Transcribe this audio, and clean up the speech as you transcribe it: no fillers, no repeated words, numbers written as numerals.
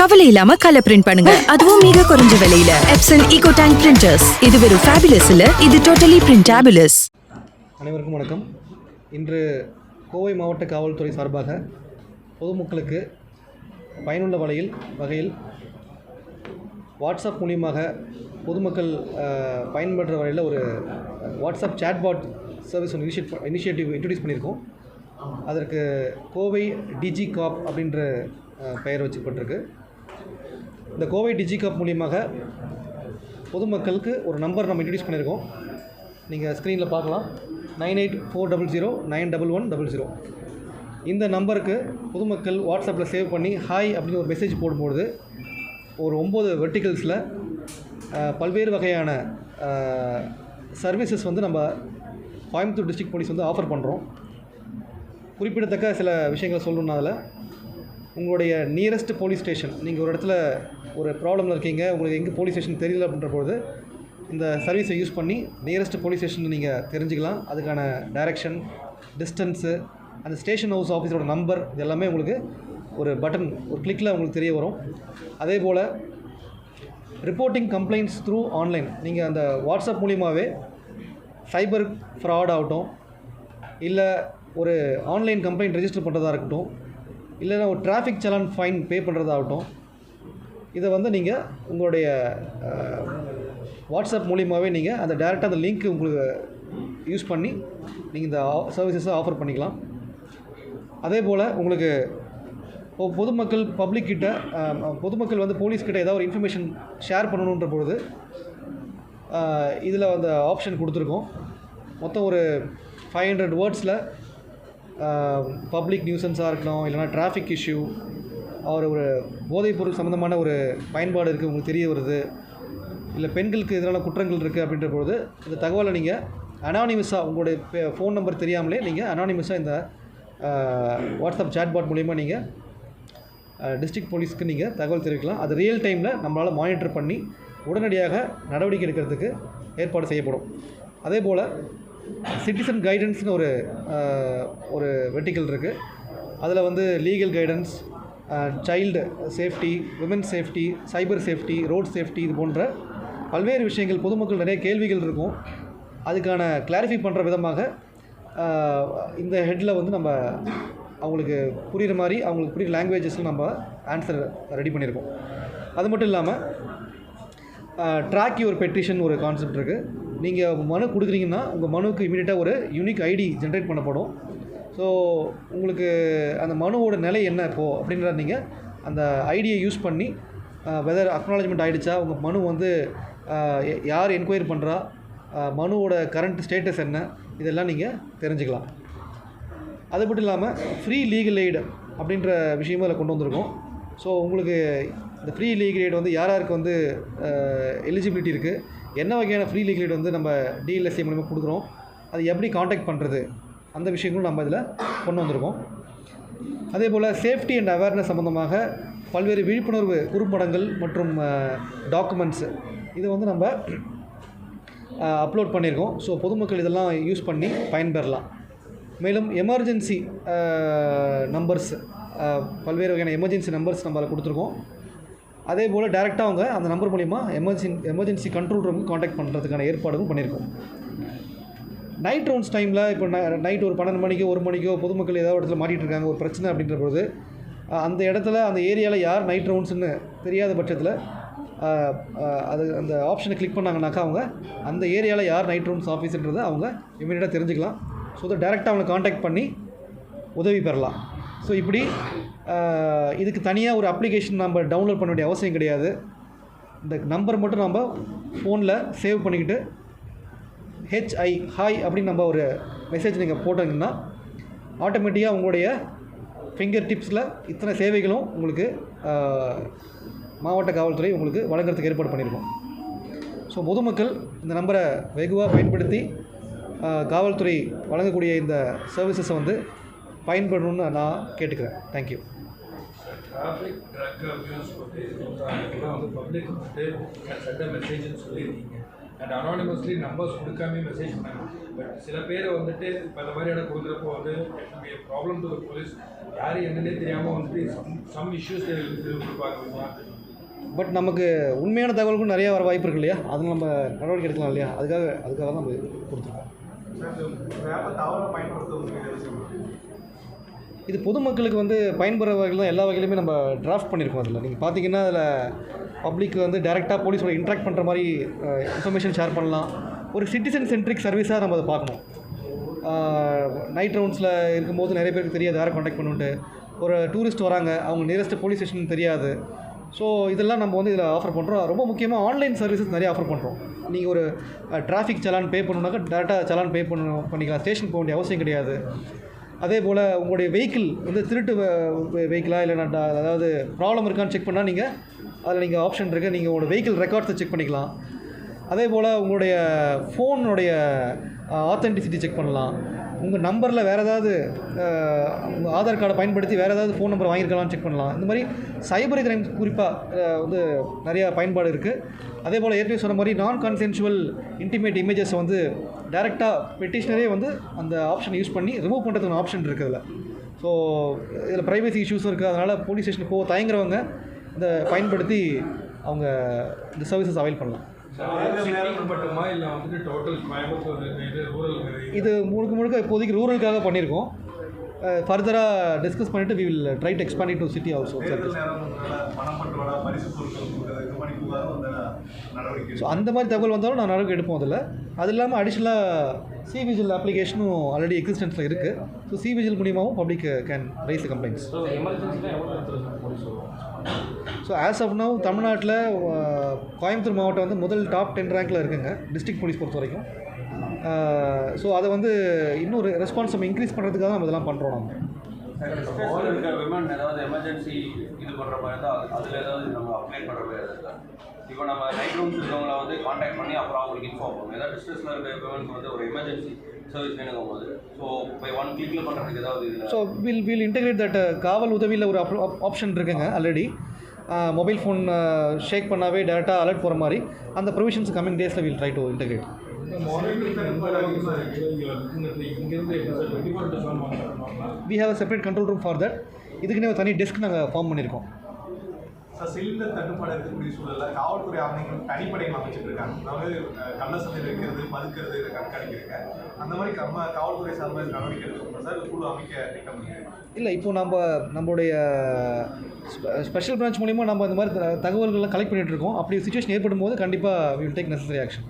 கவலை இல்லாம colour print பண்ணுங்க, அதுவும் மிக குறைஞ்ச விலையில. Epson eco tank printers. இது வெறும் ஃபேபுலஸ் இல்ல, இது டோட்டலி பிரிண்டபிளஸ். அனைவருக்கும் வணக்கம். இன்று கோவை மாவட்ட காவல்துறை சார்பாக பொதுமக்களுக்கு பயனுள்ள வகையில் வாட்ஸ்அப் மூலியமாக பொதுமக்கள் பயன்படுற வகையில் ஒரு வாட்ஸ்அப் சேட்பாட் சர்வீஸ் ஒன்று இனிஷியேட்டிவ் இன்ட்ரடியூஸ் பண்ணியிருக்கோம். அதற்கு கோவை டிஜி காப் அப்படின்ற பெயர் வச்சுப்பட்டிருக்கு. இந்த கோவை டிஜி காப் மூலியமாக பொதுமக்களுக்கு ஒரு நம்பர் நம்ம இன்ட்ரடியூஸ் பண்ணியிருக்கோம். நீங்கள் ஸ்க்ரீனில் பார்க்கலாம். 9840091100. இந்த நம்பருக்கு பொதுமக்கள் வாட்ஸ்அப்பில் சேவ் பண்ணி ஹாய் அப்படின்னு ஒரு மெசேஜ் போடும்பொழுது ஒரு 9 வெர்டிகல்ஸில் பல்வேறு வகையான சர்வீசஸ் வந்து நம்ம கோயம்புத்தூர் டிஸ்ட்ரிக்ட் போலீஸ் வந்து ஆஃபர் பண்ணுறோம். குறிப்பிடத்தக்க சில விஷயங்களை சொல்லணும்னா, அதில் உங்களுடைய நியரஸ்ட் போலீஸ் ஸ்டேஷன், நீங்கள் ஒரு இடத்துல ஒரு ப்ராப்ளமில் இருக்கீங்க, உங்களுக்கு எங்கே போலீஸ் ஸ்டேஷன் தெரியல அப்படின்ற பொழுது இந்த சர்வீஸை யூஸ் பண்ணி நியரஸ்ட் போலீஸ் ஸ்டேஷன் நீங்கள் தெரிஞ்சுக்கலாம். அதுக்கான டைரெக்ஷன், டிஸ்டன்ஸு, அந்த ஸ்டேஷன் ஹவுஸ் ஆஃபீஸரோட நம்பர், இது எல்லாமே உங்களுக்கு ஒரு பட்டன், ஒரு கிளிக்கில் உங்களுக்கு தெரிய வரும். அதே போல் ரிப்போர்ட்டிங் கம்ப்ளைண்ட்ஸ் த்ரூ ஆன்லைன், நீங்கள் அந்த வாட்ஸ்அப் மூலியமாகவே சைபர் ஃப்ராட் ஆகட்டும், இல்லை ஒரு ஆன்லைன் கம்ப்ளைண்ட் ரெஜிஸ்டர் பண்ணுறதா இருக்கட்டும், இல்லைன்னா ஒரு டிராஃபிக் சலான் ஃபைன் பே பண்ணுறதாகட்டும், இதை வந்து நீங்கள் உங்களுடைய வாட்ஸ்அப் மூலியமாகவே நீங்கள் அந்த டேரெக்டாக அந்த லிங்க் உங்களுக்கு யூஸ் பண்ணி நீங்கள் இந்த சர்வீசஸை ஆஃபர் பண்ணிக்கலாம். அதே போல் உங்களுக்கு பொதுமக்கள் பொதுமக்கள் வந்து போலீஸ்கிட்ட ஏதாவது ஒரு இன்ஃபர்மேஷன் ஷேர் பண்ணணுன்ற பொழுது இதில் அந்த ஆப்ஷன் கொடுத்துருக்கோம். மொத்தம் ஒரு 500 வேர்ட்ஸில் பப்ளிக் நியூசன்ஸாக இருக்கணும், இல்லைனா டிராஃபிக் இஷ்யூ, ஒரு போதைப்பொருள் சம்மந்தமான ஒரு பயன்பாடு இருக்குது உங்களுக்கு தெரிய வருது, இல்லை பெண்களுக்கு எதிரான குற்றங்கள் இருக்குது அப்படின்ற பொழுது இந்த தகவலை நீங்கள் அனானிமஸாக உங்களுடைய ஃபோன் நம்பர் தெரியாமலே நீங்கள் அனானிமஸாக இந்த வாட்ஸ்அப் சேட்பாட் மூலிமா நீங்கள் டிஸ்ட்ரிக்ட் போலீஸ்க்கு நீங்கள் தகவல் தெரிவிக்கலாம். அது ரியல் டைமில் நம்மளால் மானிட்டர் பண்ணி உடனடியாக நடவடிக்கை எடுக்கிறதுக்கு ஏற்பாடு செய்யப்படும். அதே போல் சிட்டிசன் கைடன்ஸ்னு ஒரு வெர்டிக்கல் இருக்குது. அதில் வந்து legal guidance, child safety, women safety, cyber safety, road safety, இது போன்ற பல்வேறு விஷயங்கள், பொதுமக்கள் நிறைய கேள்விகள் இருக்கும். அதுக்கான கிளாரிஃபை பண்ணுற விதமாக இந்த ஹெட்டில் வந்து நம்ம அவங்களுக்கு புரிகிற மாதிரி, அவங்களுக்கு புரிகிற லாங்குவேஜஸில் நம்ம ஆன்சர் ரெடி பண்ணியிருக்கோம். அது மட்டும் இல்லாமல் ட்ராக் யுவர் பெட்டிஷன் ஒரு கான்செப்ட் இருக்குது. நீங்கள் மனு கொடுக்குறீங்கன்னா உங்கள் மனுவுக்கு இமீடியட்டாக ஒரு யூனிக் ஐடி ஜென்ரேட் பண்ணப்படும். ஸோ உங்களுக்கு அந்த மனுவோட நிலை என்ன இப்போது அப்படின்றத நீங்கள் அந்த ஐடியை யூஸ் பண்ணி வெதர் அக்னாலஜ்மெண்ட் ஆகிடுச்சா, உங்கள் மனு வந்து யார் என்கொயரி பண்ணுறா, மனுவோட கரண்ட் ஸ்டேட்டஸ் என்ன, இதெல்லாம் நீங்கள் தெரிஞ்சுக்கலாம். அது மட்டும் இல்லாமல் ஃப்ரீ லீகல் எய்டு அப்படின்ற விஷயமும் அதில் கொண்டு வந்திருக்கோம். ஸோ உங்களுக்கு இந்த ஃப்ரீ லீகல் எய்டு வந்து யாருக்கு வந்து எலிஜிபிலிட்டி இருக்குது, என்ன வகையான ஃப்ரீ லீகல் எய்டு வந்து நம்ம டிஎல்எஸ்ஏ மூலமாக கொடுக்குறோம், அது எப்படி காண்டாக்ட் பண்ணுறது, அந்த விஷயங்களும் நம்ம இதில் கொண்டு வந்திருக்கோம். அதே போல் சேஃப்டி அண்ட் அவேர்னஸ் சம்மந்தமாக பல்வேறு விழிப்புணர்வு குறும்படங்கள் மற்றும் டாக்குமெண்ட்ஸு இது வந்து நம்ம அப்லோட் பண்ணியிருக்கோம். ஸோ பொதுமக்கள் இதெல்லாம் யூஸ் பண்ணி பயன்பெறலாம். மேலும் எமர்ஜென்சி நம்பர்ஸ், பல்வேறு வகையான எமர்ஜென்சி நம்பர்ஸ் நம்ம அதில் கொடுத்துருக்கோம். அதே போல் டைரெக்டாக அவங்க அந்த நம்பர் மூலிமா எமர்ஜென்சி கண்ட்ரோல் ரூமுக்கு காண்டாக்ட் பண்ணுறதுக்கான ஏற்பாடும் பண்ணியிருக்கோம். நைட் ரவுண்ட்ஸ் டைமில் இப்போ நைட் ஒரு 12 மணிக்கோ 1 மணிக்கோ பொதுமக்கள் ஏதாவது இடத்துல மாட்டிகிட்டு இருக்காங்க, ஒரு பிரச்சனை அப்படின்ற பொழுது அந்த இடத்துல அந்த ஏரியாவில் யார் நைட் ரவுண்ட்ஸ்னு தெரியாத பட்சத்தில் அது அந்த ஆப்ஷனை கிளிக் பண்ணாங்கனாக்கா அவங்க அந்த ஏரியாவில் யார் நைட் ரவுண்ட்ஸ் ஆஃபீஸுன்றதை அவங்க இமீடியட்டாக தெரிஞ்சுக்கலாம். ஸோ அதை டேரெக்டாக அவங்களை காண்டாக்ட் பண்ணி உதவி பெறலாம். ஸோ இப்படி இதுக்கு தனியாக ஒரு அப்ளிகேஷன் நம்ம டவுன்லோட் பண்ண வேண்டிய அவசியம் கிடையாது. இந்த நம்பர் மட்டும் நம்ம ஃபோனில் சேவ் பண்ணிக்கிட்டு ஹாய் அப்படின்னு நம்ம ஒரு மெசேஜ் நீங்கள் போட்டிங்கன்னா ஆட்டோமேட்டிக்காக உங்களுடைய ஃபிங்கர் டிப்ஸில் இத்தனை சேவைகளும் உங்களுக்கு மாவட்ட காவல்துறை உங்களுக்கு வழங்குறதுக்கு ஏற்பாடு பண்ணியிருக்கோம். ஸோ பொதுமக்கள் இந்த நம்பரை வெகுவாக பயன்படுத்தி காவல்துறை வழங்கக்கூடிய இந்த சர்வீசஸை வந்து பயன்படணும்னு நான் கேட்டுக்கிறேன். தேங்க்யூ. டிராஃபிக் ட்ரக் அபியூஸ் பற்றி வந்து பப்ளிக் வந்து சட்ட மெசேஜ்னு சொல்லியிருக்கீங்க. அண்ட் அனானிமஸ்லி நம்பர்ஸ் கொடுக்காம மெசேஜ் பண்ணாங்க. பட் சில பேர் வந்துட்டு இப்போ இந்த மாதிரியான கொடுக்குறப்போ வந்து ப்ராப்ளம் டு த போலீஸ் யார் என்னன்னே தெரியாமல் வந்துட்டு சம் இஷ்யூஸ் கொடுப்பாங்க. பட் நமக்கு உண்மையான தகவல்களும் நிறையா வர வாய்ப்பு இருக்கு இல்லையா, அது நம்ம நடவடிக்கை எடுக்கலாம் இல்லையா, அதுக்காக தான் நம்ம கொடுத்துருக்கோம். இது பொதுமக்களுக்கு வந்து பயன்பெற வகையில் தான் எல்லா வகையிலுமே நம்ம டிராஃப்ட் பண்ணியிருக்கோம். அதில் நீங்கள் பார்த்தீங்கன்னா அதில் பப்ளிக் வந்து டைரெக்டாக போலீஸோட இன்ட்ராக்ட் பண்ணுற மாதிரி இன்ஃபர்மேஷன் ஷேர் பண்ணலாம். ஒரு சிட்டிசன் சென்ட்ரிக் சர்வீஸாக நம்ம அதை பார்க்கணும். நைட் ரவுண்ட்ஸில் இருக்கும்போது நிறைய பேருக்கு தெரியாது யாரை காண்டாக்ட் பண்ணுன்ட்டு. ஒரு டூரிஸ்ட் வராங்க, அவங்க நியரஸ்ட் போலீஸ் ஸ்டேஷன் தெரியாது. ஸோ இதெல்லாம் நம்ம வந்து இதில் ஆஃபர் பண்ணுறோம். ரொம்ப முக்கியமாக ஆன்லைன் சர்வீசஸ் நிறைய ஆஃபர் பண்ணுறோம். நீங்கள் ஒரு டிராஃபிக் சலான் பே பண்ணணுனாக்கா டேரெக்டாக சலான் பே பண்ணிக்கலாம், ஸ்டேஷன் போக வேண்டிய அவசியம் கிடையாது. அதே போல் உங்களுடைய வெஹிக்கிள் வந்து திருட்டு வெஹிக்கிளாக இல்லைனா அதாவது ப்ராப்ளம் இருக்கான்னு செக் பண்ணால் நீங்கள் அதில் நீங்கள் ஆப்ஷன் இருக்குது, நீங்கள் உங்களோட வெஹிக்கிள் ரெக்கார்ட்ஸை செக் பண்ணிக்கலாம். அதே போல் உங்களுடைய ஃபோனுடைய ஆத்தென்டிசிட்டி செக் பண்ணலாம். உங்கள் நம்பரில் வேறு ஏதாவது உங்கள் ஆதார் கார்டை பயன்படுத்தி வேறு ஏதாவது ஃபோன் நம்பர் வாங்கியிருக்கலாம்னு செக் பண்ணலாம். இந்த மாதிரி சைபர் கிரைம் குறிப்பாக வந்து நிறையா பயன்பாடு இருக்குது. அதே போல் ஏற்கனவே சொன்ன மாதிரி நான் கன்சென்சுவல் இன்டிமேட் இமேஜஸ் வந்து டைரெக்டாக பெட்டிஷனரே வந்து அந்த ஆப்ஷன் யூஸ் பண்ணி ரிமூவ் பண்ணுறதுக்கு ஆப்ஷன் இருக்குது அதில். ஸோ இதில் ப்ரைவசி இஷ்யூஸும் இருக்குது. அதனால் போலீஸ் ஸ்டேஷனுக்கு போக தயங்குறவங்க இதை பயன்படுத்தி அவங்க இந்த சர்வீசஸ் அவைல் பண்ணலாம். இது முழுக்க இப்போதைக்கு ரூரலுக்காக பண்ணியிருக்கோம். ஃபர்தராக டிஸ்கஸ் பண்ணிவிட்டு we will try to expand to city also. So அந்த மாதிரி தகவல் வந்தாலும் நான் நடவடிக்கை எடுப்போம். அதில் அது இல்லாமல் அடிஷ்னலாக சிவிஜில் அப்ளிகேஷனும் ஆல்ரெடி எக்ஸிஸ்டன்ஸில் இருக்குது. ஸோ சிவிஜில் மூலியமாகவும் public can raise complaints. So as of now தமிழ்நாட்டில் கோயம்புத்தூர் மாவட்டம் வந்து முதல் டாப் 10 ரேங்கில் இருக்குங்க டிஸ்ட்ரிக்ட் போலீஸ் பொறுத்த வரைக்கும். ஸோ அதை வந்து இன்னும் ரெஸ்பான்ஸ் நம்ம இன்க்ரீஸ் பண்ணுறதுக்காக நம்ம இதெல்லாம் பண்ணுறோம். நம்ம விமன் ஏதாவது எமர்ஜென்சி இது பண்ணுற மாதிரி இருந்தால் அதில் ஏதாவது நம்ம அப்ளை பண்ணுற மாதிரி இருக்கா? இப்போ நம்ம நைட் ரூம்ஸ் இருக்கவங்களை வந்து காண்டாக்ட் பண்ணி அப்புறம் அவங்களுக்கு இன்ஃபார்ம் பண்ணுவோம். ஏதாவது டிஸ்ட்ரெஸில் இருக்க விமனுக்கு வந்து ஒரு எமர்ஜென்சி சர்வீஸ் வேணுங்கும் போது ஸோ பை 1 கிளிக்கில் பண்ணுறதுக்கு ஏதாவது இல்லை. ஸோ வில் இன்டெகிரேட் தட் காவல் உதவியில் ஒரு ஆப்ஷன் இருக்குங்க ஆல்ரெடி. மொபைல் ஃபோன் ஷேக் பண்ணாவே டேரெக்டாக அலர்ட் போகிற மாதிரி அந்த ப்ரொவிஷன்ஸ் கமிங் டேஸில் will try to integrate. We have a separate control room for that. இதுக்குன்னே ஒரு தனி டெஸ்க் நாங்கள் ஃபார்ம் பண்ணியிருக்கோம். சிலிண்டர் தட்டுப்பாடு இருக்கக்கூடிய சூழலில் காவல்துறை ஆணையங்கள் தனிப்படைகள் அமைச்சிட்டு இருக்காங்க. அதாவது கள்ளசந்தை வைக்கிறது, மதுக்கிறது, இதை கண்காணிக்கிறாங்க. அந்த மாதிரி காவல்துறை சார்பாக நடவடிக்கை எடுக்கணும் சார், குழு அமைக்க திட்டம் இல்லை. இப்போ நம்மளுடைய ஸ்பெஷல் பிரான்ச் மூலிமா நம்ம இந்த மாதிரி தகவல்கள்லாம் கலெக்ட் பண்ணிகிட்டு இருக்கோம். அப்படி சிச்சுவேஷன் ஏற்படும் போது கண்டிப்பாக we will take necessary action.